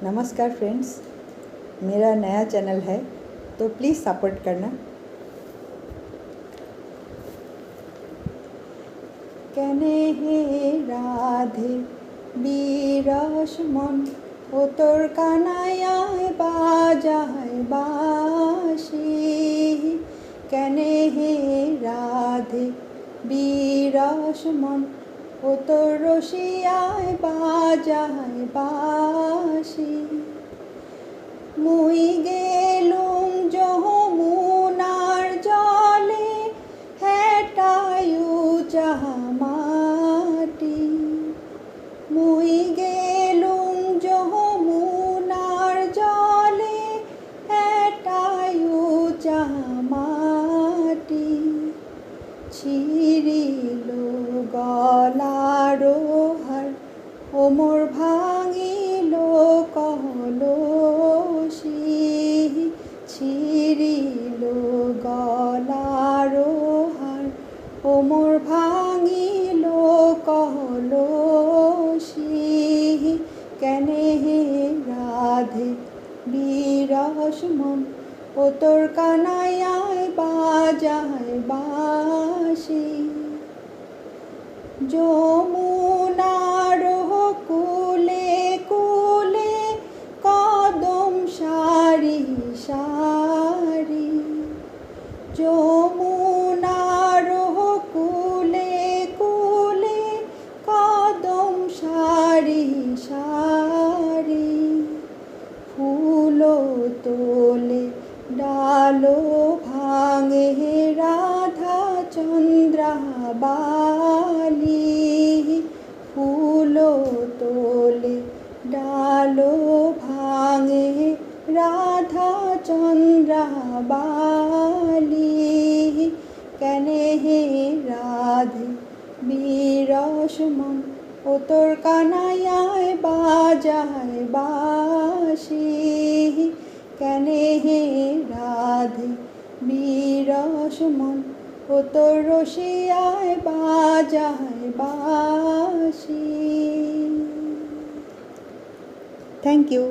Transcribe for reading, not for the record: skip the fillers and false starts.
नमस्कार फ्रेंड्स, मेरा नया चैनल है तो प्लीज़ सपोर्ट करना। কেনে হে রাধে বিরস মন ও তোর কানায়ায় বাজায় বাঁশি। কেনে হে রাধে বিরস মন ও তোর রসিয়ায় বাজায় বাঁশি। মুই গেলুম যমুনার জলে হেটায়ু যাহা মাটি। মুই গেলুম যমুনার জলে হেটায়ু যাহা মাটি। ছিড়িল গলার হার ও মোর ভাঙিল কলসি। ছিড়িল গলার হার ও মোর ভাঙিল কলসি। কেনে হে রাধে বিরস মন ও তোর কানায়ায় বাজায় বাঁশি। যমুনার কূলে কূলে কদম সারি সারি। যমুনার কূলে কূলে কদম সারি সারি। ফুল তোলে ডালো ভাঙে রাধা চন্দ্রাবালি। ফুল তোলে ডালো ভাঙে রাধা চন্দ্রাবালি। কেনে হে রাধে বিরস মন ও তোর কানায়ায় বাজায় বাঁশি। কেনে হে রাধে বিরস মন ও তোর রসিয়ায় বাজায় বাঁশি। Thank you.